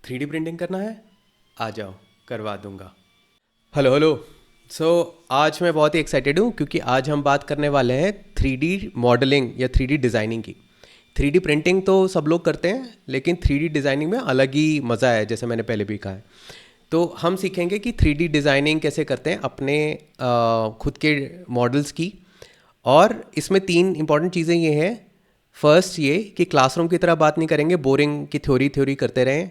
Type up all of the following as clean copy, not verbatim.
3D printing करना है? आ जाओ, करवा दूंगा। Hello hello. सो आज मैं बहुत ही एक्साइटेड हूँ क्योंकि आज हम बात करने वाले हैं 3D मॉडलिंग या 3D डिज़ाइनिंग की। 3D प्रिंटिंग तो सब लोग करते हैं, लेकिन 3D डिज़ाइनिंग में अलग ही मज़ा है, जैसे मैंने पहले भी कहा है। तो हम सीखेंगे कि 3D डिज़ाइनिंग कैसे करते हैं अपने खुद के मॉडल्स की। और इसमें तीन इंपॉर्टेंट चीज़ें ये हैं। फर्स्ट ये कि क्लासरूम की तरह बात नहीं करेंगे, बोरिंग की थ्योरी थ्योरी करते रहें।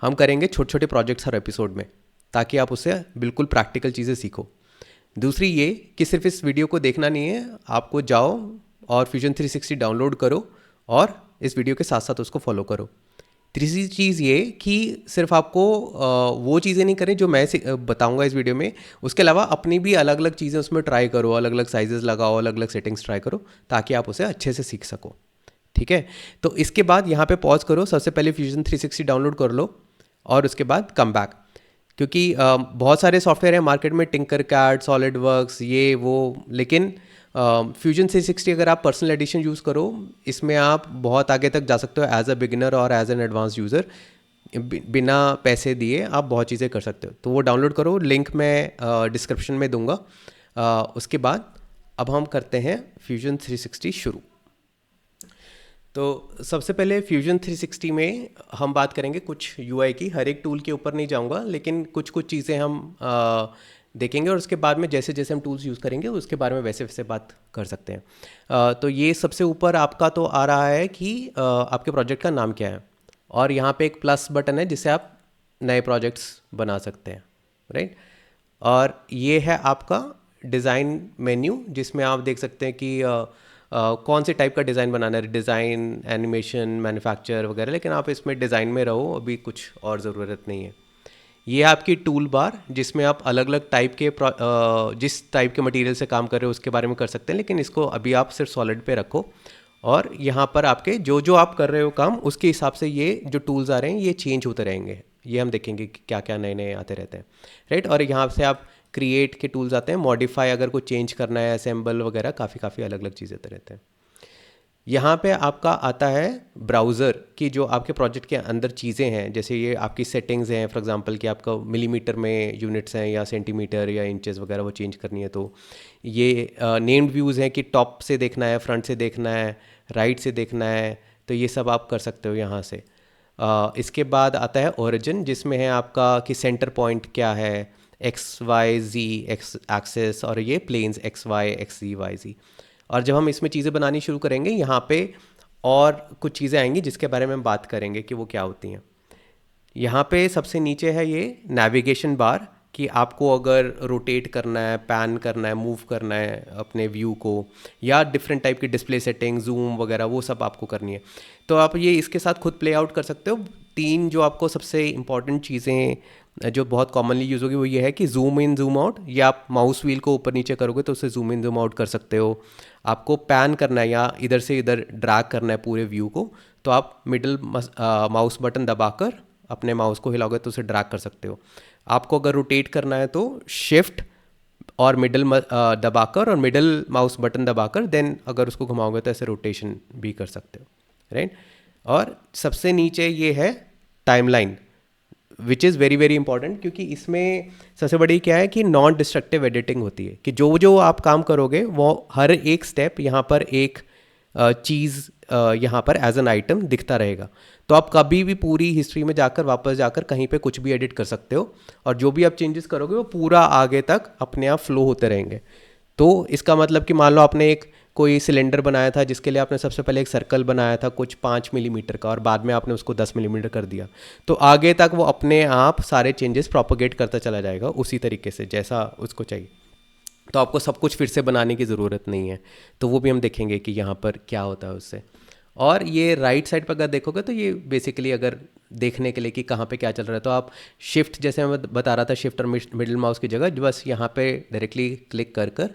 हम करेंगे छोटे छोटे प्रोजेक्ट्स हर एपिसोड में, ताकि आप उससे बिल्कुल प्रैक्टिकल चीज़ें सीखो। दूसरी ये कि सिर्फ इस वीडियो को देखना नहीं है, आपको जाओ और फ्यूजन 360 डाउनलोड करो और इस वीडियो के साथ साथ उसको फॉलो करो। तीसरी चीज़ ये कि सिर्फ आपको वो चीज़ें नहीं करें जो मैं बताऊंगा इस वीडियो में, उसके अलावा अपनी भी अलग अलग चीज़ें उसमें ट्राई करो, अलग अलग साइजेस लगाओ, अलग अलग सेटिंग्स ट्राई करो, ताकि आप उसे अच्छे से सीख सको। ठीक है? तो इसके बाद यहाँ पे पॉज करो, सबसे पहले फ्यूजन 360 डाउनलोड कर लो और उसके बाद कम बैक। क्योंकि बहुत सारे सॉफ्टवेयर हैं मार्केट में, टिंकर कैड, सॉलिड वर्क्स, ये वो, लेकिन फ्यूजन 360 अगर आप पर्सनल एडिशन यूज़ करो, इसमें आप बहुत आगे तक जा सकते हो एज अ बिगिनर और एज एन एडवांस यूज़र। बिना पैसे दिए आप बहुत चीज़ें कर सकते हो, तो वो डाउनलोड करो, लिंक मैं डिस्क्रिप्शन में दूंगा। उसके बाद अब हम करते हैं फ्यूजन 360 शुरू। तो सबसे पहले फ्यूजन 360 में हम बात करेंगे कुछ यूआई की। हर एक टूल के ऊपर नहीं जाऊंगा, लेकिन कुछ कुछ चीज़ें हम देखेंगे और उसके बाद में जैसे जैसे हम टूल्स यूज़ करेंगे उसके बारे में वैसे वैसे बात कर सकते हैं। तो ये सबसे ऊपर आपका तो आ रहा है कि आपके प्रोजेक्ट का नाम क्या है, और यहाँ पे एक प्लस बटन है जिससे आप नए प्रोजेक्ट्स बना सकते हैं, राइट। और ये है आपका डिज़ाइन मेन्यू, जिसमें आप देख सकते हैं कि कौन से टाइप का डिज़ाइन बनाना है, डिज़ाइन, एनिमेशन, मैन्युफैक्चर वगैरह, लेकिन आप इसमें डिज़ाइन में रहो, अभी कुछ और ज़रूरत नहीं है। ये है आपकी टूल बार, जिसमें आप अलग अलग टाइप के जिस टाइप के मटेरियल से काम कर रहे हो उसके बारे में कर सकते हैं, लेकिन इसको अभी आप सिर्फ सॉलिड पे रखो। और यहाँ पर आपके जो जो आप कर रहे हो काम, उसके हिसाब से ये जो टूल्स आ रहे हैं ये चेंज होते रहेंगे। ये हम देखेंगे कि क्या क्या नए नए आते रहते हैं, राइट। और यहाँ से आप क्रिएट के टूल्स आते हैं, मॉडिफाई अगर कुछ चेंज करना है, असेंबल वगैरह, काफ़ी काफ़ी अलग अलग चीज़ें आते रहते हैं। यहाँ पे आपका आता है ब्राउज़र की, जो आपके प्रोजेक्ट के अंदर चीज़ें हैं, जैसे ये आपकी सेटिंग्स हैं, फॉर एग्जांपल कि आपका मिलीमीटर में यूनिट्स हैं या सेंटीमीटर या इंचेस वगैरह, वो चेंज करनी है। तो ये नेम्ड व्यूज़ हैं कि टॉप से देखना है, फ्रंट से देखना है, राइट से देखना है, तो ये सब आप कर सकते हो यहाँ से। इसके बाद आता है ओरिजिन, जिसमें है आपका कि सेंटर पॉइंट क्या है, एक्स वाई जी एक्स एक्सेस, और ये प्लेन्स एक्स वाई एक्स जी वाई जी। और जब हम इसमें चीज़ें बनानी शुरू करेंगे, यहाँ पे और कुछ चीज़ें आएंगी जिसके बारे में हम बात करेंगे कि वो क्या होती हैं। यहाँ पे सबसे नीचे है ये नेविगेशन बार, कि आपको अगर रोटेट करना है, पैन करना है, मूव करना है अपने व्यू को, या डिफरेंट टाइप की डिस्प्ले सेटिंग, जूम वगैरह, वो सब आपको करनी है। तो आप ये इसके साथ खुद प्ले आउट कर सकते हो। तीन जो आपको सबसे इंपॉर्टेंट चीज़ें जो बहुत कॉमनली यूज़ होगी वो ये है कि जूम इन जूम आउट, या आप माउस व्हील को ऊपर नीचे करोगे तो उससे जूम इन जूम आउट कर सकते हो। आपको पैन करना है या इधर से इधर ड्रैग करना है पूरे व्यू को, तो आप मिडिल माउस बटन दबाकर अपने माउस को हिलाओगे तो उसे ड्रैग कर सकते हो। आपको अगर रोटेट करना है तो शिफ्ट और मिडल दबाकर और मिडल माउस बटन दबाकर, देन अगर उसको घुमाओगे तो ऐसे रोटेशन भी कर सकते हो, राइट। और सबसे नीचे ये है timeline, which is very very important, क्योंकि इसमें सबसे बड़ी क्या है कि नॉन डिस्ट्रक्टिव एडिटिंग होती है, कि जो जो आप काम करोगे वो हर एक स्टेप यहाँ पर एक चीज़ यहाँ पर एज एन आइटम दिखता रहेगा। तो आप कभी भी पूरी हिस्ट्री में जाकर वापस जाकर कहीं पे कुछ भी एडिट कर सकते हो, और जो भी आप चेंजेस करोगे वो पूरा आगे तक अपने आप फ्लो होते रहेंगे। तो इसका मतलब कि मान लो आपने एक कोई सिलेंडर बनाया था जिसके लिए आपने सबसे पहले एक सर्कल बनाया था कुछ 5 मिलीमीटर का, और बाद में आपने उसको 10 मिलीमीटर कर दिया, तो आगे तक वो अपने आप सारे चेंजेस प्रोपोगेट करता चला जाएगा उसी तरीके से जैसा उसको चाहिए। तो आपको सब कुछ फिर से बनाने की ज़रूरत नहीं है। तो वो भी हम देखेंगे कि यहाँ पर क्या होता है उससे। और ये राइट साइड पर अगर देखोगे तो ये बेसिकली अगर देखने के लिए कि कहाँ पे क्या चल रहा है, तो आप शिफ्ट, जैसे मैं बता रहा था, शिफ्ट और मिडिल माउस की जगह बस यहाँ पे डायरेक्टली क्लिक कर कर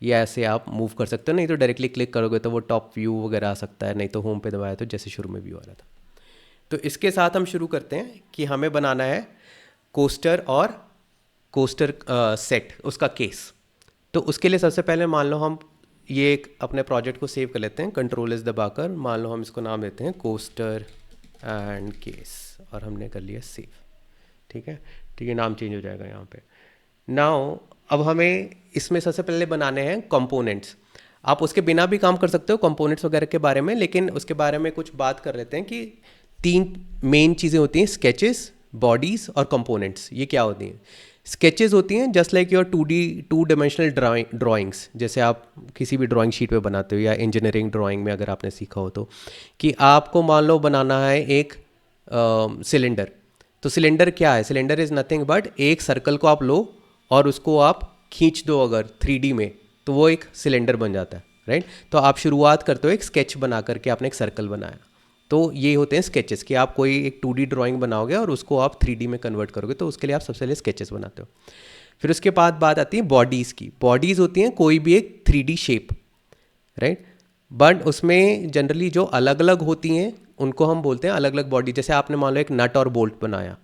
ये ऐसे आप मूव कर सकते हो। नहीं तो डायरेक्टली क्लिक करोगे तो वो टॉप व्यू वगैरह आ सकता है, नहीं तो होम पे दबाया तो जैसे शुरू में व्यू आ रहा था। तो इसके साथ हम शुरू करते हैं कि हमें बनाना है कोस्टर और कोस्टर सेट, उसका केस। तो उसके लिए सबसे पहले मान लो हम ये एक अपने प्रोजेक्ट को सेव कर लेते हैं, कंट्रोल एस दबाकर। मान लो हम इसको नाम देते हैं कोस्टर एंड केस, और हमने कर लिया सेव। ठीक है, ठीक है, नाम चेंज हो जाएगा यहाँ पे। नाउ अब हमें इसमें सबसे पहले बनाने हैं कंपोनेंट्स। आप उसके बिना भी काम कर सकते हो कंपोनेंट्स वगैरह के बारे में, लेकिन उसके बारे में कुछ बात कर लेते हैं कि तीन मेन चीज़ें होती हैं, स्केचेस, बॉडीज़ और कंपोनेंट्स। ये क्या होती हैं? स्केचेस होती हैं just like your 2D 2 dimensional drawings, जैसे आप किसी भी ड्राइंग शीट पे बनाते हो या इंजीनियरिंग ड्राइंग में अगर आपने सीखा हो तो, कि आपको मान लो बनाना है एक सिलेंडर। तो सिलेंडर क्या है? सिलेंडर इज़ नथिंग बट एक सर्कल को आप लो और उसको आप खींच दो अगर 3D में, तो वो एक सिलेंडर बन जाता है, राइट। तो आप शुरुआत करते हो एक स्केच बना करके, आपने एक सर्कल बनाया। तो ये होते हैं स्केचेस, कि आप कोई एक 2D ड्राइंग बनाओगे और उसको आप 3D में कन्वर्ट करोगे, तो उसके लिए आप सबसे पहले स्केचेस बनाते हो। फिर उसके बाद बात आती है बॉडीज़ की। बॉडीज़ होती हैं कोई भी एक 3D शेप, राइट। बट उसमें जनरली जो अलग अलग होती हैं उनको हम बोलते हैं अलग अलग बॉडी। जैसे आपने मान लो एक नट और बोल्ट बनाया,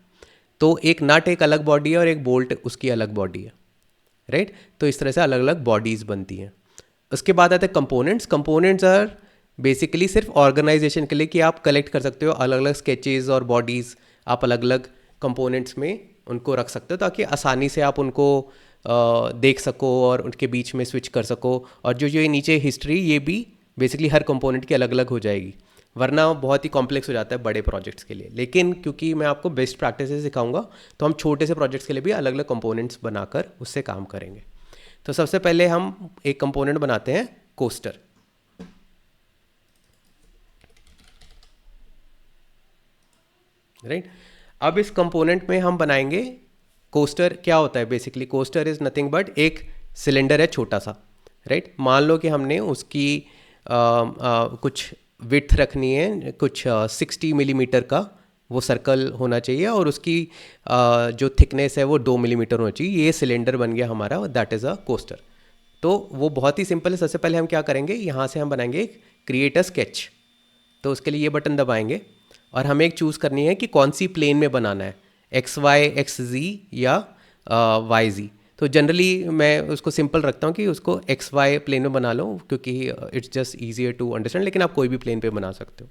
तो एक नट एक अलग बॉडी है और एक बोल्ट उसकी अलग बॉडी है, राइट। तो इस तरह से अलग अलग बॉडीज़ बनती हैं। उसके बाद आते हैं कंपोनेंट्स। कंपोनेंट्स आर बेसिकली सिर्फ ऑर्गेनाइजेशन के लिए, कि आप कलेक्ट कर सकते हो अलग अलग स्केचेस और बॉडीज़, आप अलग अलग कंपोनेंट्स में उनको रख सकते हो ताकि आसानी से आप उनको देख सको और उनके बीच में स्विच कर सको। और जो जो ये नीचे हिस्ट्री, ये भी बेसिकली हर कंपोनेंट की अलग अलग हो जाएगी, वरना बहुत ही कॉम्प्लेक्स हो जाता है बड़े प्रोजेक्ट्स के लिए। लेकिन क्योंकि मैं आपको बेस्ट प्रैक्टिसेस सिखाऊंगा, तो हम छोटे से प्रोजेक्ट्स के लिए भी अलग अलग कंपोनेंट्स बनाकर उससे काम करेंगे। तो सबसे पहले हम एक कंपोनेंट बनाते हैं, कोस्टर, राइट। अब इस कंपोनेंट में हम बनाएंगे कोस्टर। क्या होता है basically? Coaster is nothing but एक सिलेंडर है छोटा सा, राइट। मान लो कि हमने उसकी कुछ विड्थ रखनी है, कुछ 60 मिलीमीटर का वो सर्कल होना चाहिए, और उसकी जो थिकनेस है वो 2 मिलीमीटर होना चाहिए। ये सिलेंडर बन गया हमारा, दैट इज़ अ कोस्टर। तो वो बहुत ही सिंपल है। सबसे पहले हम क्या करेंगे, यहाँ से हम बनाएंगे क्रिएट अ स्केच। तो उसके लिए ये बटन दबाएंगे और हमें एक चूज़ करनी है कि कौन सी प्लेन में बनाना है, एक्स वाई एक्स जी या वाई जी। तो जनरली मैं उसको सिंपल रखता हूँ कि उसको एक्स वाई प्लेन में बना लो, क्योंकि it's just easier to understand, लेकिन आप कोई भी प्लेन पे बना सकते हो।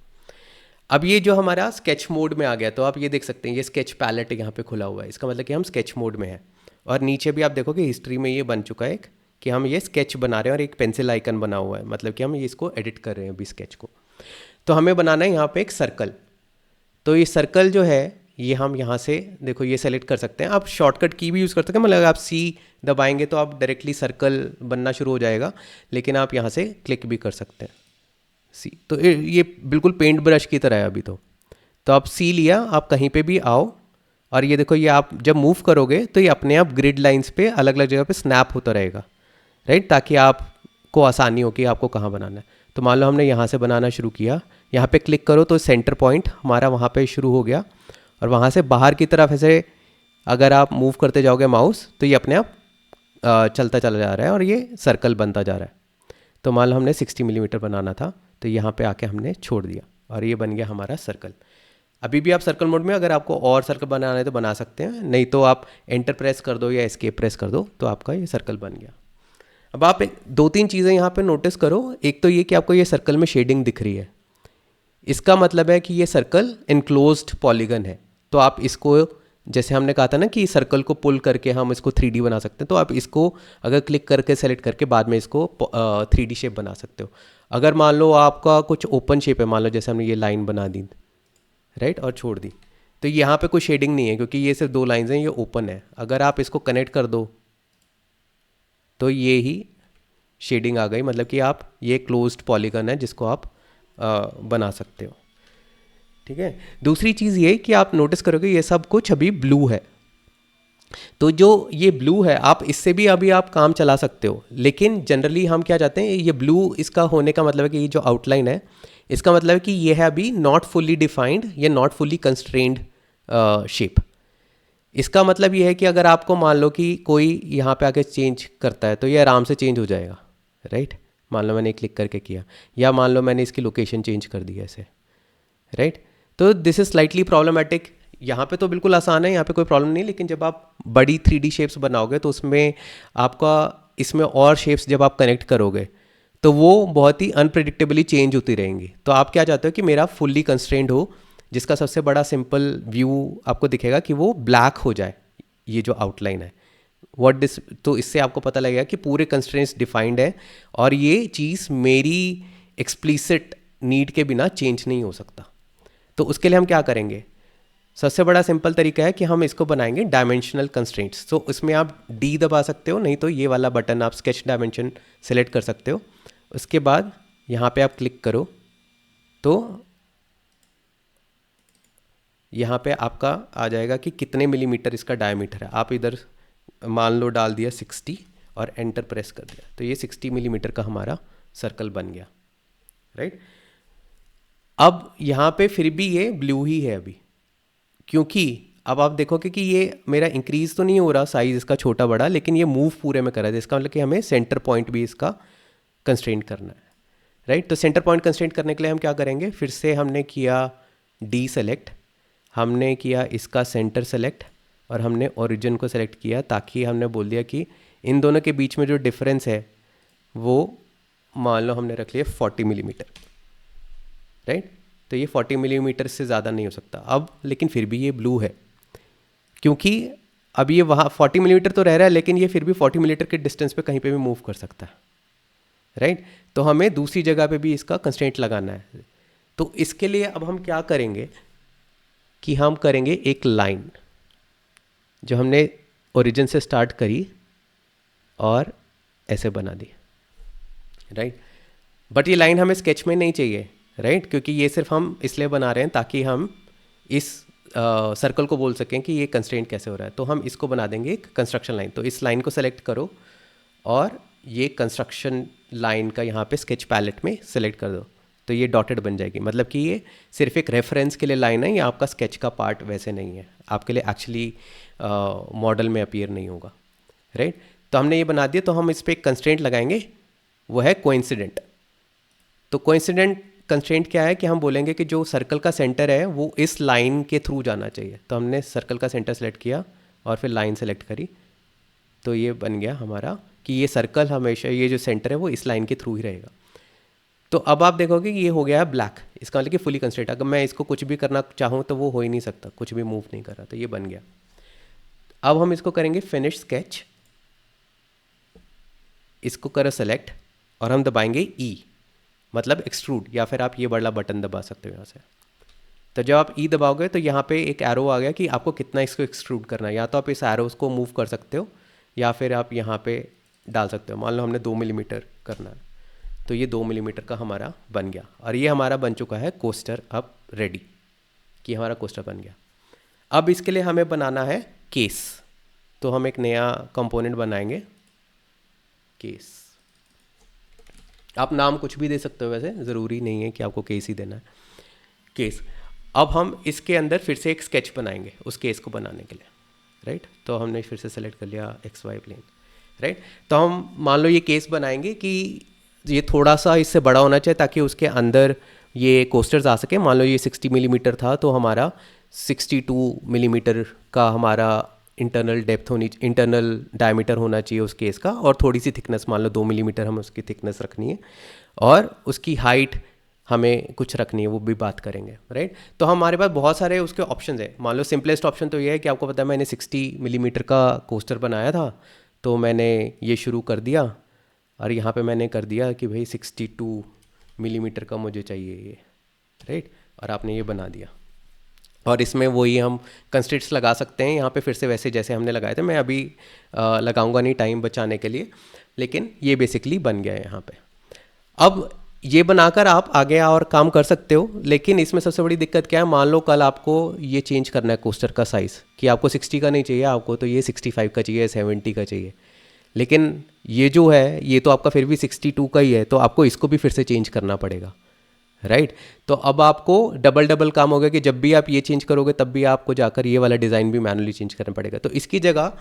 अब ये जो हमारा स्केच मोड में आ गया, तो आप ये देख सकते हैं ये स्केच पैलेट यहाँ पे खुला हुआ है, इसका मतलब कि हम स्केच मोड में हैं। और नीचे भी आप देखोगे हिस्ट्री में ये बन चुका है एक, कि हम ये स्केच बना रहे हैं और एक पेंसिल आइकन बना हुआ है, मतलब कि हम ये इसको एडिट कर रहे हैं अभी स्केच को। तो हमें बनाना है यहाँ पे एक सर्कल। तो ये सर्कल जो है ये हम यहाँ से देखो ये सेलेक्ट कर सकते हैं। आप शॉर्टकट की भी यूज़ कर सकते हैं, मतलब आप सी दबाएंगे तो आप डायरेक्टली सर्कल बनना शुरू हो जाएगा, लेकिन आप यहाँ से क्लिक भी कर सकते हैं सी। तो ये बिल्कुल पेंट ब्रश की तरह है अभी। तो आप सी लिया, आप कहीं पे भी आओ और ये देखो, ये आप जब मूव करोगे तो ये अपने आप ग्रिड लाइंस पे अलग अलग जगह पे स्नैप होता रहेगा, राइट, ताकि आपको आसानी हो कि आपको कहाँ बनाना है। तो मान लो हमने यहाँ से बनाना शुरू किया, यहाँ पे क्लिक करो तो सेंटर पॉइंट हमारा वहाँ पे शुरू हो गया, और वहाँ से बाहर की तरफ ऐसे अगर आप मूव करते जाओगे माउस, तो ये अपने आप चलता चला जा रहा है और ये सर्कल बनता जा रहा है। तो मान लो हमने 60 मिलीमीटर बनाना था, तो यहाँ पे आके हमने छोड़ दिया और ये बन गया हमारा सर्कल। अभी भी आप सर्कल मोड में, अगर आपको और सर्कल बनाना है तो बना सकते हैं, नहीं तो आप एंटर प्रेस कर दो या एस्केप प्रेस कर दो, तो आपका ये सर्कल बन गया। अब आप दो तीन चीज़ें यहाँ पे नोटिस करो। एक तो ये कि आपको ये सर्कल में शेडिंग दिख रही है, इसका मतलब है कि ये सर्कल इनक्लोज्ड पॉलीगन है। तो आप इसको, जैसे हमने कहा था ना कि सर्कल को पुल करके हम इसको 3D बना सकते हैं, तो आप इसको अगर क्लिक करके सेलेक्ट करके बाद में इसको 3D शेप बना सकते हो। अगर मान लो आपका कुछ ओपन शेप है, मान लो जैसे हमने ये लाइन बना दी, राइट, और छोड़ दी, तो यहाँ पे कोई शेडिंग नहीं है क्योंकि ये सिर्फ 2 लाइंस हैं, ये ओपन है। अगर आप इसको कनेक्ट कर दो तो ये ही शेडिंग आ गई, मतलब कि आप, ये क्लोज्ड पॉलीगन है जिसको आप बना सकते हो, ठीक है। दूसरी चीज़ ये कि आप नोटिस करोगे ये सब कुछ अभी ब्लू है, तो जो ये ब्लू है आप इससे भी अभी आप काम चला सकते हो, लेकिन जनरली हम क्या चाहते हैं, ये ब्लू इसका होने का मतलब है कि ये जो आउटलाइन है इसका मतलब है कि ये है अभी नॉट फुल्ली डिफाइंड या नॉट फुल्ली कंस्ट्रेंड शेप। इसका मतलब ये है कि अगर आपको मान लो कि कोई यहाँ पे आके चेंज करता है तो ये आराम से चेंज हो जाएगा, राइट। मान लो मैंने क्लिक करके किया, या मान लो मैंने इसकी लोकेशन चेंज कर दी ऐसे, राइट। तो दिस इज़ स्लाइटली प्रॉब्लमेटिक। यहाँ पे तो बिल्कुल आसान है, यहाँ पे कोई प्रॉब्लम नहीं, लेकिन जब आप बड़ी 3D शेप्स बनाओगे तो उसमें आपका, इसमें और शेप्स जब आप कनेक्ट करोगे तो वो बहुत ही अनप्रिडिक्टेबली चेंज होती रहेंगी। तो आप क्या चाहते हो कि मेरा फुल्ली कंस्ट्रेंड हो, जिसका सबसे बड़ा सिंपल व्यू आपको दिखेगा कि वो ब्लैक हो जाए, ये जो आउटलाइन है व्हाट दिस, तो इससे आपको पता लगेगा कि पूरे कंस्ट्रेंट्स डिफाइंड है और ये चीज़ मेरी एक्सप्लिसिट नीड के बिना चेंज नहीं हो सकता। तो उसके लिए हम क्या करेंगे, सबसे बड़ा सिंपल तरीका है कि हम इसको बनाएंगे डायमेंशनल कंस्ट्रेंट्स। तो उसमें आप डी दबा सकते हो, नहीं तो ये वाला बटन आप स्केच डायमेंशन सेलेक्ट कर सकते हो। उसके बाद यहाँ पे आप क्लिक करो तो यहाँ पे आपका आ जाएगा कि कितने मिलीमीटर इसका डायमीटर है। आप इधर मान लो डाल दिया 60 और एंटर प्रेस कर दिया, तो ये 60 मिलीमीटर का हमारा सर्कल बन गया, राइट। अब यहाँ पे फिर भी ये ब्लू ही है अभी, क्योंकि अब आप देखोगे कि ये मेरा इंक्रीज तो नहीं हो रहा साइज इसका छोटा बड़ा, लेकिन ये मूव पूरे में कर रहा है। इसका मतलब कि हमें सेंटर पॉइंट भी इसका कंस्ट्रेंट करना है, राइट। तो सेंटर पॉइंट कंस्ट्रेंट करने के लिए हम क्या करेंगे, फिर से हमने किया डी सेलेक्ट, हमने किया इसका सेंटर सेलेक्ट और हमने ओरिजिन को सेलेक्ट किया, ताकि हमने बोल दिया कि इन दोनों के बीच में जो डिफरेंस है वो मान लो हमने रख लिया 40 मिलीमीटर, राइट। तो ये 40 मिलीमीटर से ज़्यादा नहीं हो सकता अब, लेकिन फिर भी ये ब्लू है क्योंकि अब ये वहाँ 40 मिलीमीटर तो रह रहा है, लेकिन ये फिर भी 40 मिलीमीटर के डिस्टेंस पे कहीं पे भी मूव कर सकता है, राइट। तो हमें दूसरी जगह पे भी इसका कंस्ट्रेंट लगाना है। तो इसके लिए अब हम क्या करेंगे कि हम करेंगे एक लाइन जो हमने ओरिजिन से स्टार्ट करी और ऐसे बना दी, राइट। बट ये लाइन हमें स्केच में नहीं चाहिए, राइट, क्योंकि ये सिर्फ हम इसलिए बना रहे हैं ताकि हम इस सर्कल को बोल सकें कि ये कंस्ट्रेंट कैसे हो रहा है। तो हम इसको बना देंगे एक कंस्ट्रक्शन लाइन। तो इस लाइन को सेलेक्ट करो और ये कंस्ट्रक्शन लाइन का यहाँ पे स्केच पैलेट में सेलेक्ट कर दो, तो ये डॉटेड बन जाएगी। मतलब कि ये सिर्फ एक रेफरेंस के लिए लाइन है, ये आपका स्केच का पार्ट वैसे नहीं है, आपके लिए एक्चुअली मॉडल में अपीयर नहीं होगा, राइट। तो हमने ये बना दिया, तो हम इस पर एक कंस्ट्रेंट लगाएंगे, वो है कोइंसिडेंट। तो कोइंसिडेंट कंस्ट्रेंट क्या है कि हम बोलेंगे कि जो सर्कल का सेंटर है वो इस लाइन के थ्रू जाना चाहिए। तो हमने सर्कल का सेंटर सेलेक्ट किया और फिर लाइन सेलेक्ट करी, तो ये बन गया हमारा कि ये सर्कल हमेशा, ये जो सेंटर है वो इस लाइन के थ्रू ही रहेगा। तो अब आप देखोगे कि ये हो गया है ब्लैक, इसका मतलब कि फुली कंस्ट्रेंट। अगर मैं इसको कुछ भी करना चाहूँ तो वो हो ही नहीं सकता, कुछ भी मूव नहीं कर रहा, तो ये बन गया। अब हम इसको करेंगे फिनिश स्केच, इसको करो सेलेक्ट और हम दबाएंगे ई, मतलब एक्सट्रूड, या फिर आप ये बड़ा बटन दबा सकते हो यहाँ से। तो जब आप ई दबाओगे तो यहाँ पे एक एरो आ गया कि आपको कितना इसको एक्सट्रूड करना है। या तो आप इस एरोस को मूव कर सकते हो या फिर आप यहाँ पे डाल सकते हो। मान लो हमने 2 मिलीमीटर करना है, तो ये 2 मिलीमीटर का हमारा बन गया और ये हमारा बन चुका है कोस्टर अब रेडी, कि हमारा कोस्टर बन गया। अब इसके लिए हमें बनाना है केस, तो हम एक नया कंपोनेंट बनाएंगे केस। आप नाम कुछ भी दे सकते हो, वैसे ज़रूरी नहीं है कि आपको केस ही देना है, केस। अब हम इसके अंदर फिर से एक स्केच बनाएंगे उस केस को बनाने के लिए, राइट। तो हमने फिर से सेलेक्ट कर लिया XY प्लेन, राइट। तो हम मान लो ये केस बनाएंगे कि ये थोड़ा सा इससे बड़ा होना चाहिए ताकि उसके अंदर ये कोस्टर्स आ सके। मान लो ये 60 मिलीमीटर था, तो हमारा 62 मिलीमीटर का हमारा इंटरनल डेप्थ होनी, इंटरनल डायमीटर होना चाहिए उस केस का, और थोड़ी सी थिकनेस, मान लो 2 मिलीमीटर हम उसकी थिकनेस रखनी है, और उसकी हाइट हमें कुछ रखनी है, वो भी बात करेंगे, राइट। तो हमारे पास बहुत सारे उसके ऑप्शन है। मान लो सिंपलेस्ट ऑप्शन तो ये है कि आपको पता है मैंने 60 मिलीमीटर का कोस्टर बनाया था, तो मैंने ये शुरू कर दिया और यहाँ पे मैंने कर दिया कि भाई 62 मिलीमीटर का मुझे चाहिए ये, राइट, और आपने ये बना दिया। और इसमें वही हम कंस्ट्रेंट्स लगा सकते हैं यहाँ पे फिर से वैसे जैसे हमने लगाए थे। मैं अभी लगाऊंगा नहीं टाइम बचाने के लिए, लेकिन ये बेसिकली बन गया है यहाँ पे। अब ये बनाकर आप आगे और काम कर सकते हो, लेकिन इसमें सबसे बड़ी दिक्कत क्या है, मान लो कल आपको ये चेंज करना है कोस्टर का साइज़, कि आपको 60 का नहीं चाहिए, आपको तो ये 65 का चाहिए, 70 का चाहिए, लेकिन ये जो है ये तो आपका फिर भी 62 का ही है, तो आपको इसको भी फिर से चेंज करना पड़ेगा, राइट। तो अब आपको डबल काम होगा कि जब भी आप ये चेंज करोगे तब भी आपको जाकर ये वाला डिज़ाइन भी मैनुअली चेंज करना पड़ेगा। तो इसकी जगह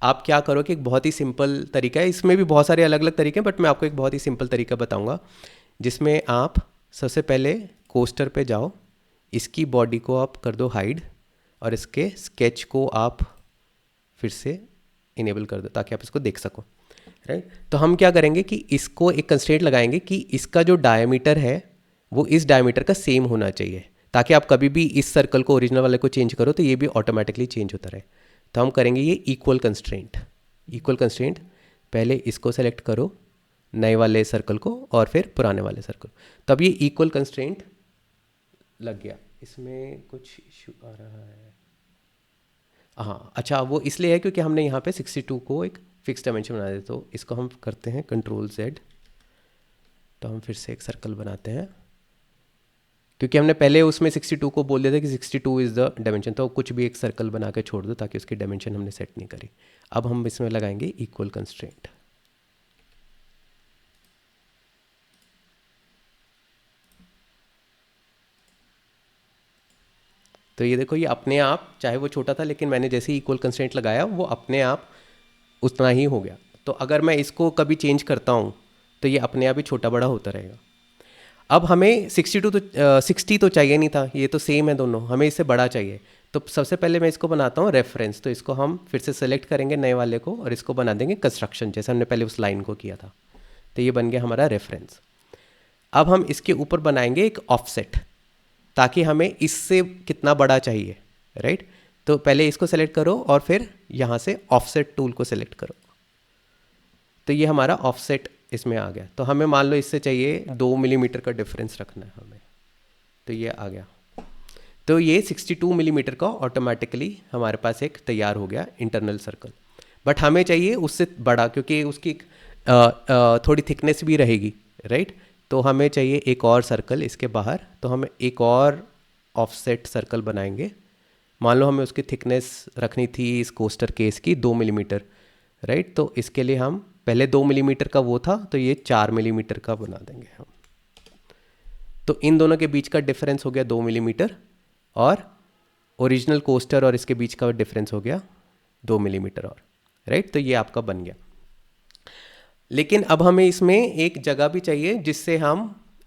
आप क्या करो कि एक बहुत ही सिंपल तरीका है, इसमें भी बहुत सारे अलग अलग तरीके हैं, बट मैं आपको एक बहुत ही सिंपल तरीका बताऊंगा, जिसमें आप सबसे पहले कोस्टर पे जाओ, इसकी बॉडी को आप कर दो हाइड, और इसके स्केच को आप फिर से इनेबल कर दो ताकि आप इसको देख सको, राइट। तो हम क्या करेंगे कि इसको एक कंस्ट्रेंट लगाएंगे कि इसका जो डायमीटर है वो इस डायमीटर का सेम होना चाहिए। ताकि आप कभी भी इस सर्कल को ओरिजिनल वाले को चेंज करो तो ये भी ऑटोमेटिकली चेंज होता रहे। तो हम करेंगे ये इक्वल कंस्ट्रेंट। इक्वल कंस्ट्रेंट, पहले इसको सेलेक्ट करो नए वाले सर्कल को और फिर पुराने वाले सर्कल। तब ये इक्वल कंस्ट्रेंट लग गया। इसमें कुछ इशू आ रहा है, हाँ अच्छा, वो इसलिए है क्योंकि हमने यहाँ पे 62 को एक फिक्स डायमेंशन बना दिया। तो इसको हम करते हैं कंट्रोल Z। तो हम फिर से एक सर्कल बनाते हैं, क्योंकि हमने पहले उसमें 62 को बोल दिया था कि 62 इज़ द डायमेंशन। तो कुछ भी एक सर्कल बना के छोड़ दो ताकि उसकी डायमेंशन हमने सेट नहीं करी। अब हम इसमें लगाएंगे इक्वल कंस्ट्रेंट। तो ये देखो, ये अपने आप, चाहे वो छोटा था लेकिन मैंने जैसे ही इक्वल कंस्ट्रेंट लगाया वो अपने आप उतना ही हो गया। तो अगर मैं इसको कभी चेंज करता हूँ तो ये अपने आप ही छोटा बड़ा होता रहेगा। अब हमें 60 तो चाहिए नहीं था, ये तो सेम है दोनों, हमें इससे बड़ा चाहिए। तो सबसे पहले मैं इसको बनाता हूँ रेफरेंस। तो इसको हम फिर से सेलेक्ट करेंगे नए वाले को और इसको बना देंगे कंस्ट्रक्शन, जैसे हमने पहले उस लाइन को किया था। तो ये बन गया हमारा रेफरेंस। अब हम इसके ऊपर बनाएंगे एक ऑफसेट, ताकि हमें इससे कितना बड़ा चाहिए, राइट। तो पहले इसको सेलेक्ट करो और फिर यहाँ से ऑफसेट टूल को सेलेक्ट करो। तो ये हमारा ऑफसेट इसमें आ गया। तो हमें मान लो इससे चाहिए 2 मिलीमीटर का डिफरेंस रखना है हमें, तो ये आ गया। तो ये 62 मिलीमीटर का ऑटोमेटिकली हमारे पास एक तैयार हो गया इंटरनल सर्कल। बट हमें चाहिए उससे बड़ा, क्योंकि उसकी थोड़ी थिकनेस भी रहेगी, राइट। तो हमें चाहिए एक और सर्कल इसके बाहर। तो हम एक और ऑफसेट सर्कल बनाएंगे। मान लो हमें उसकी थिकनेस रखनी थी इस कोस्टर केस की 2 मिलीमीटर, राइट। तो इसके लिए हम पहले 2 मिलीमीटर का वो था, तो ये 4 मिलीमीटर का बना देंगे हम। तो इन दोनों के बीच का डिफरेंस हो गया 2 मिलीमीटर, और ओरिजिनल कोस्टर और इसके बीच का डिफरेंस हो गया 2 मिलीमीटर और, राइट। तो ये आपका बन गया। लेकिन अब हमें इसमें एक जगह भी चाहिए जिससे हम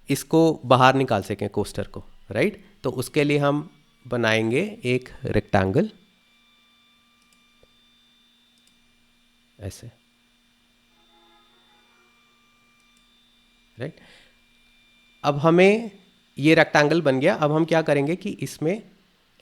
इसको बाहर निकाल सकें कोस्टर को, राइट। तो उसके लिए हम बनाएंगे एक रेक्टेंगल ऐसे, राइट। अब हमें ये रेक्टेंगल बन गया। अब हम क्या करेंगे कि इसमें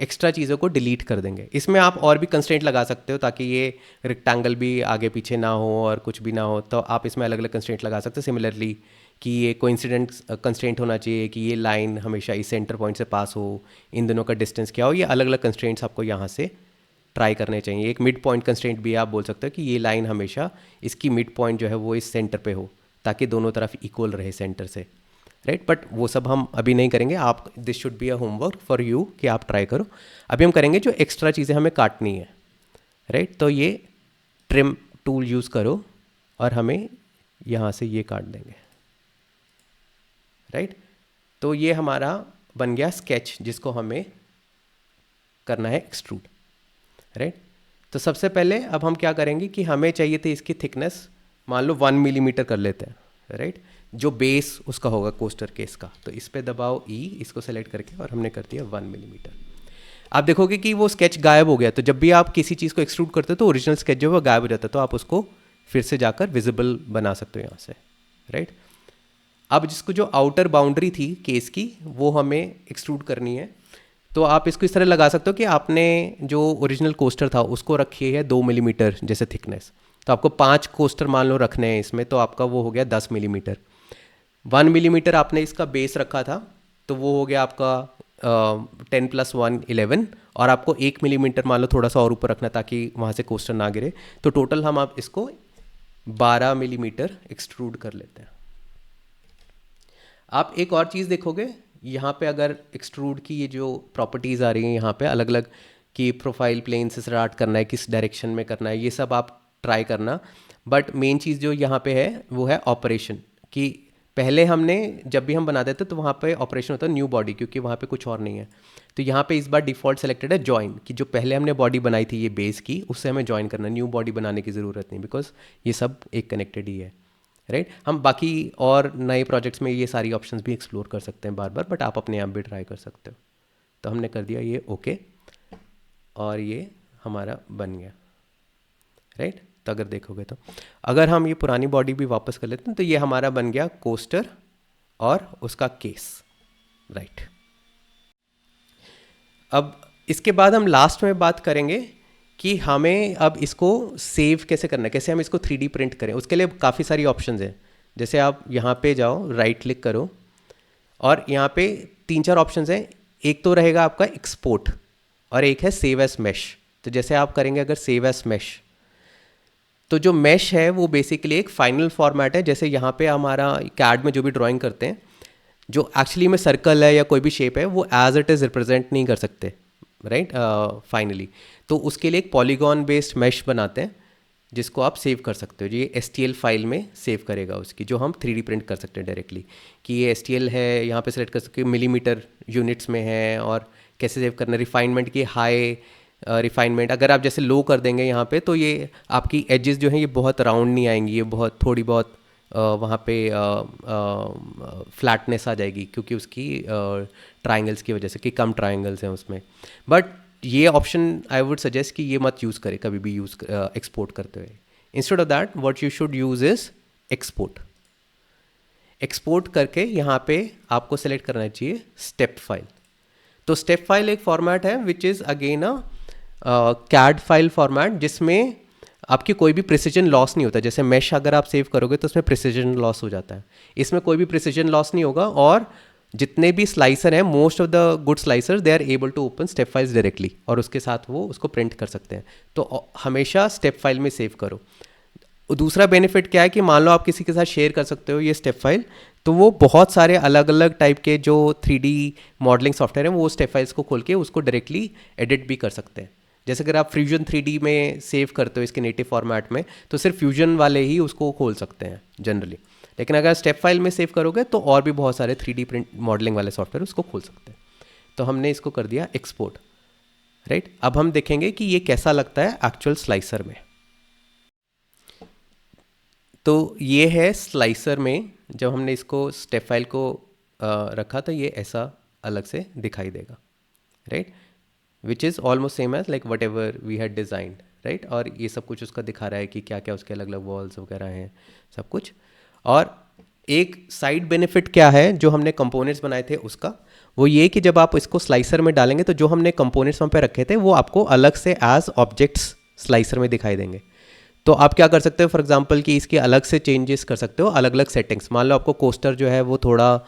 एक्स्ट्रा चीज़ों को डिलीट कर देंगे। इसमें आप और भी कंस्ट्रेंट लगा सकते हो ताकि ये रेक्टेंगल भी आगे पीछे ना हो और कुछ भी ना हो। तो आप इसमें अलग अलग कंस्ट्रेंट लगा सकते हो सिमिलरली, कि ये कोइंसिडेंट कंस्ट्रेंट होना चाहिए, कि ये लाइन हमेशा इस सेंटर पॉइंट से पास हो, इन दोनों का डिस्टेंस क्या हो। ये अलग अलग कंस्ट्रेंट्स आपको यहाँ से ट्राई करने चाहिए। एक मिड पॉइंट कंस्ट्रेंट भी आप बोल सकते हो कि ये लाइन हमेशा इसकी मिड पॉइंट जो है वो इस सेंटर पे हो, ताकि दोनों तरफ इक्वल रहे सेंटर से, राइट। बट वो सब हम अभी नहीं करेंगे। आप, this should be a homework for you कि आप ट्राई करो। अभी हम करेंगे जो एक्स्ट्रा चीज़ें हमें काटनी है, राइट। तो ये ट्रिम टूल यूज़ करो और हमें यहाँ से ये काट देंगे, राइट। तो ये हमारा बन गया स्केच, जिसको हमें करना है एक्सट्रूड, राइट। तो सबसे पहले अब हम क्या करेंगे कि हमें चाहिए थी इसकी थिकनेस, मान लो 1 मिलीमीटर कर लेते हैं, राइट। जो बेस उसका होगा कोस्टर केस का। तो इस पे दबाओ E, इसको सेलेक्ट करके, और हमने कर दिया 1 मिलीमीटर। आप देखोगे कि वो स्केच गायब हो गया। तो जब भी आप किसी चीज़ को एक्सट्रूड करते हो तो ओरिजिनल स्केच जो है वो गायब हो जाता है। तो आप उसको फिर से जाकर विजिबल बना सकते हो यहाँ से, राइट। अब जिसको जो आउटर बाउंड्री थी केस की वो हमें एक्सट्रूड करनी है। तो आप इसको इस तरह लगा सकते हो कि आपने जो ओरिजिनल कोस्टर था उसको रखी है 2 मिलीमीटर जैसे थिकनेस। तो आपको 5 कोस्टर मान लो रखने हैं इसमें, तो आपका वो हो गया 10 मिलीमीटर। 1 मिलीमीटर आपने इसका बेस रखा था, तो वो हो गया आपका 10 + 1 11। और आपको 1 मिलीमीटर मान लो थोड़ा सा और ऊपर रखना ताकि वहाँ से कोस्टर ना गिरे। तो टोटल हम आप इसको 12 मिलीमीटर एक्सट्रूड कर लेते हैं। आप एक और चीज़ देखोगे यहाँ पे, अगर एक्सट्रूड की ये जो प्रॉपर्टीज़ आ रही हैं यहाँ पे अलग अलग, कि प्रोफाइल प्लेन से स्टार्ट करना है, किस डायरेक्शन में करना है, ये सब आप ट्राई करना। बट मेन चीज़ जो यहाँ पे है वो है ऑपरेशन, कि पहले हमने जब भी हम बना देते तो वहाँ पे ऑपरेशन होता है न्यू बॉडी, क्योंकि वहाँ पे कुछ और नहीं है। तो यहाँ पे इस बार डिफ़ॉल्ट सेलेक्टेड है जॉइन, कि जो पहले हमने बॉडी बनाई थी ये बेस की, उससे हमें जॉइन करना, न्यू बॉडी बनाने की ज़रूरत नहीं, बिकॉज ये सब एक कनेक्टेड ही है, राइट। हम बाकी और नए प्रोजेक्ट्स में ये सारी ऑप्शंस भी एक्सप्लोर कर सकते हैं बार बार, बट आप अपने आप भी ट्राई कर सकते हो। तो हमने कर दिया ये ओके, और ये हमारा बन गया, राइट। तो अगर देखोगे तो अगर हम ये पुरानी बॉडी भी वापस कर लेते हैं तो ये हमारा बन गया कोस्टर और उसका केस, राइट। अब इसके बाद हम लास्ट में बात करेंगे कि हमें अब इसको सेव कैसे करना है, कैसे हम इसको 3D प्रिंट करें। उसके लिए काफ़ी सारी ऑप्शंस हैं। जैसे आप यहाँ पे जाओ, राइट क्लिक करो और यहाँ पे 3-4 ऑप्शंस हैं। एक तो रहेगा आपका एक्सपोर्ट और एक है सेव एज मैश। तो जैसे आप करेंगे अगर सेव एज मैश, तो जो मैश है वो बेसिकली एक फाइनल फॉर्मेट है। जैसे यहाँ पे हमारा कैड में जो भी ड्राइंग करते हैं, जो एक्चुअली में सर्कल है या कोई भी शेप है, वो एज इट इज़ रिप्रेजेंट नहीं कर सकते, राइट, फाइनली। तो उसके लिए एक पॉलीगॉन बेस्ड मैश बनाते हैं जिसको आप सेव कर सकते हो। ये STL फाइल में सेव करेगा उसकी, जो हम 3D प्रिंट कर सकते हैं डायरेक्टली। कि ये STL है, यहाँ पे सेलेक्ट कर सकते हैं मिलीमीटर यूनिट्स में है, और कैसे सेव करना, रिफाइनमेंट की हाई रिफाइनमेंट। अगर आप जैसे लो कर देंगे यहाँ पे, तो ये आपकी एजेस जो हैं ये बहुत राउंड नहीं आएंगी, ये बहुत थोड़ी बहुत वहाँ पे फ्लैटनेस आ जाएगी, क्योंकि उसकी ट्राइंगल्स की वजह से, कि कम ट्राइंगल्स हैं उसमें। बट ये ऑप्शन आई वुड सजेस्ट कि ये मत यूज़ करें कभी भी एक्सपोर्ट करते हुए। Instead of that what you should use is export. Export करके यहाँ पे आपको सेलेक्ट करना चाहिए स्टेप फाइल। तो स्टेप फाइल एक फॉर्मेट है which is again a CAD file format, जिसमें आपकी कोई भी प्रिसीजन लॉस नहीं होता। जैसे मैश अगर आप सेव करोगे तो उसमें प्रिसीजन लॉस हो जाता है, इसमें कोई भी प्रिसीजन लॉस नहीं होगा। और जितने भी स्लाइसर हैं, most of the good slicer, they are able to open step files directly, और उसके साथ वो उसको प्रिंट कर सकते हैं। तो हमेशा स्टेप फाइल में सेव करो। दूसरा बेनिफिट क्या है कि मान लो आप किसी के साथ शेयर कर सकते हो ये स्टेप फाइल, तो वो बहुत सारे अलग अलग टाइप के जो 3D मॉडलिंग सॉफ्टवेयर हैं वो स्टेप फाइल्स को खोल के उसको डायरेक्टली एडिट भी कर सकते हैं। जैसे अगर आप फ्यूजन 3D में सेव करते हो इसके नेटिव फॉर्मेट में, तो सिर्फ फ्यूजन वाले ही उसको खोल सकते हैं जनरली। लेकिन अगर स्टेप फाइल में सेव करोगे तो और भी बहुत सारे 3D प्रिंट मॉडलिंग वाले सॉफ्टवेयर उसको खोल सकते हैं। तो हमने इसको कर दिया एक्सपोर्ट, राइट। अब हम देखेंगे कि ये कैसा लगता है एक्चुअल स्लाइसर में। तो ये है स्लाइसर में, जब हमने इसको स्टेप फाइल को रखा तो ये ऐसा अलग से दिखाई देगा, right, which is almost same as like whatever we had designed, right. और ये सब कुछ उसका दिखा रहा है कि क्या क्या उसके अलग अलग वॉल्स वगैरह हैं, सब कुछ। और एक साइड बेनिफिट क्या है जो हमने कंपोनेंट्स बनाए थे उसका, वो ये कि जब आप इसको स्लाइसर में डालेंगे तो जो हमने कंपोनेंट्स वहाँ पे रखे थे वो आपको अलग से एज ऑब्जेक्ट्स स्लाइसर में दिखाई देंगे। तो आप क्या कर सकते हो, फॉर एग्जांपल कि इसके अलग से चेंजेस कर सकते हो, अलग अलग सेटिंग्स। मान लो आपको कोस्टर जो है वो थोड़ा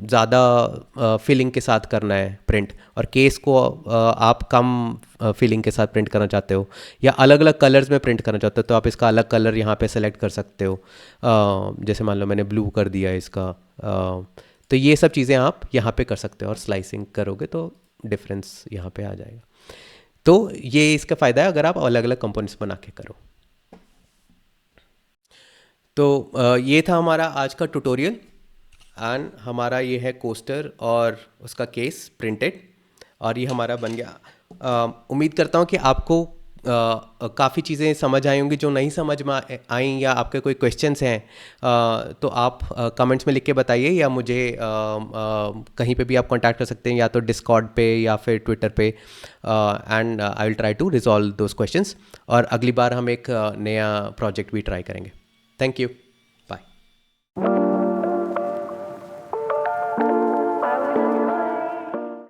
ज़्यादा फीलिंग के साथ करना है प्रिंट, और केस को आप कम फीलिंग के साथ प्रिंट करना चाहते हो, या अलग अलग कलर्स में प्रिंट करना चाहते हो, तो आप इसका अलग कलर यहाँ पे सेलेक्ट कर सकते हो। जैसे मान लो मैंने ब्लू कर दिया इसका, तो ये सब चीज़ें आप यहाँ पे कर सकते हो, और स्लाइसिंग करोगे तो डिफरेंस यहाँ पे आ जाएगा। तो ये इसका फ़ायदा है अगर आप अलग अलग कंपोनेंट्स बना के करो। तो ये था हमारा आज का ट्यूटोरियल, एंड हमारा ये है कोस्टर और उसका केस प्रिंटेड, और ये हमारा बन गया। उम्मीद करता हूँ कि आपको काफ़ी चीज़ें समझ आई होंगी। जो नहीं समझ में आई या आपके कोई क्वेश्चंस हैं तो आप कमेंट्स में लिख के बताइए, या मुझे कहीं पे भी आप कांटेक्ट कर सकते हैं, या तो डिस्कॉर्ड पे या फिर ट्विटर पे, and I will try to resolve those questions. और अगली बार हम एक नया प्रोजेक्ट भी ट्राई करेंगे। Thank you.